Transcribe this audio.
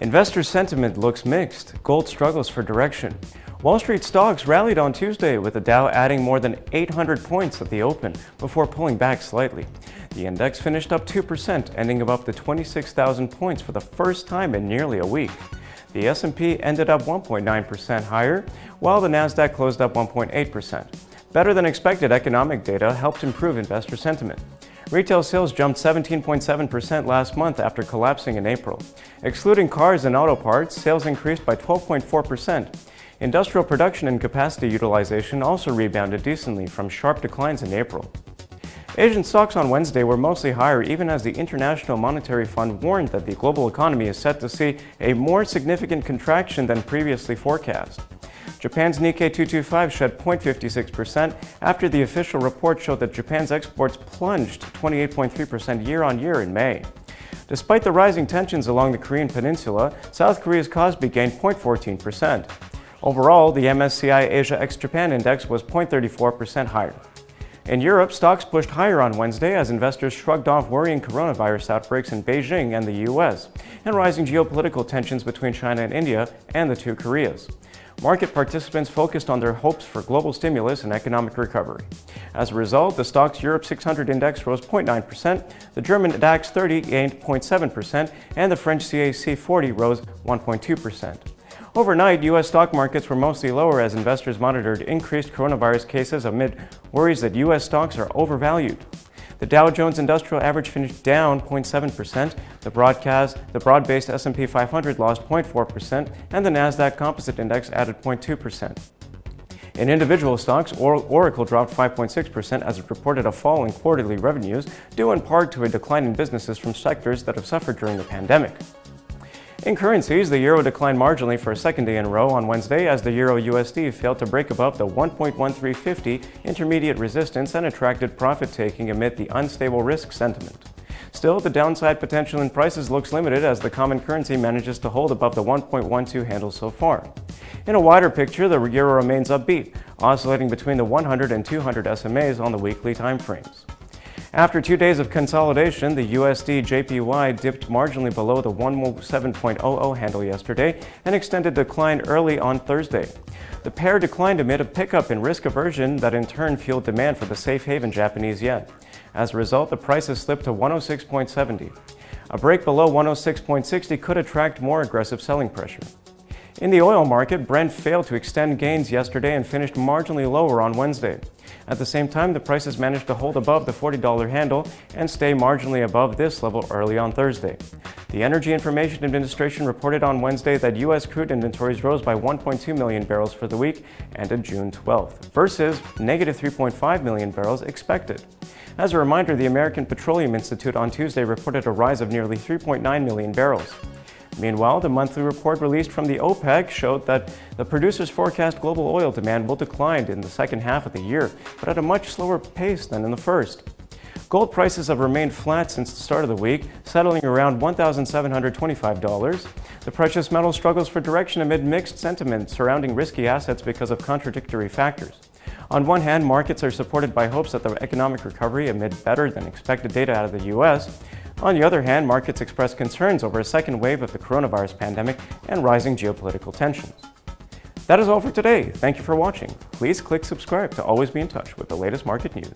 Investor sentiment looks mixed. Gold struggles for direction. Wall Street stocks rallied on Tuesday, with the Dow adding more than 800 points at the open before pulling back slightly. The index finished up 2%, ending above the 26,000 points for the first time in nearly a week. The S&P ended up 1.9% higher, while the Nasdaq closed up 1.8%. Better than expected economic data helped improve investor sentiment. Retail sales jumped 17.7% last month after collapsing in April. Excluding cars and auto parts, sales increased by 12.4%. Industrial production and capacity utilization also rebounded decently from sharp declines in April. Asian stocks on Wednesday were mostly higher, even as the International Monetary Fund warned that the global economy is set to see a more significant contraction than previously forecast. Japan's Nikkei 225 shed 0.56% after the official report showed that Japan's exports plunged 28.3% year-on-year in May. Despite the rising tensions along the Korean peninsula, South Korea's Kospi gained 0.14%. Overall, the MSCI Asia ex-Japan index was 0.34% higher. In Europe, stocks pushed higher on Wednesday as investors shrugged off worrying coronavirus outbreaks in Beijing and the US, and rising geopolitical tensions between China and India and the two Koreas. Market participants focused on their hopes for global stimulus and economic recovery. As a result, the Stoxx Europe 600 index rose 0.9%, the German DAX 30 gained 0.7%, and the French CAC 40 rose 1.2%. Overnight, U.S. stock markets were mostly lower as investors monitored increased coronavirus cases amid worries that U.S. stocks are overvalued. The Dow Jones Industrial Average finished down 0.7%, the broad-based S&P 500 lost 0.4%, and the Nasdaq Composite Index added 0.2%. In individual stocks, Oracle dropped 5.6% as it reported a fall in quarterly revenues, due in part to a decline in businesses from sectors that have suffered during the pandemic. In currencies, the euro declined marginally for a second day in a row on Wednesday as the euro USD failed to break above the 1.1350 intermediate resistance and attracted profit-taking amid the unstable risk sentiment. Still, the downside potential in prices looks limited as the common currency manages to hold above the 1.12 handle so far. In a wider picture, the euro remains upbeat, oscillating between the 100 and 200 SMAs on the weekly timeframes. After 2 days of consolidation, the USD JPY dipped marginally below the 117.00 handle yesterday and extended decline early on Thursday. The pair declined amid a pickup in risk aversion that in turn fueled demand for the safe haven Japanese yen. As a result, the prices slipped to 106.70. A break below 106.60 could attract more aggressive selling pressure. In the oil market, Brent failed to extend gains yesterday and finished marginally lower on Wednesday. At the same time, the prices managed to hold above the $40 handle and stay marginally above this level early on Thursday. The Energy Information Administration reported on Wednesday that U.S. crude inventories rose by 1.2 million barrels for the week ended June 12th, versus negative 3.5 million barrels expected. As a reminder, the American Petroleum Institute on Tuesday reported a rise of nearly 3.9 million barrels. Meanwhile, the monthly report released from the OPEC showed that the producers forecast global oil demand will decline in the second half of the year, but at a much slower pace than in the first. Gold prices have remained flat since the start of the week, settling around $1,725. The precious metal struggles for direction amid mixed sentiment surrounding risky assets because of contradictory factors. On one hand, markets are supported by hopes that the economic recovery amid better than expected data out of the U.S. On the other hand, markets express concerns over a second wave of the coronavirus pandemic and rising geopolitical tensions. That is all for today. Thank you for watching. Please click subscribe to always be in touch with the latest market news.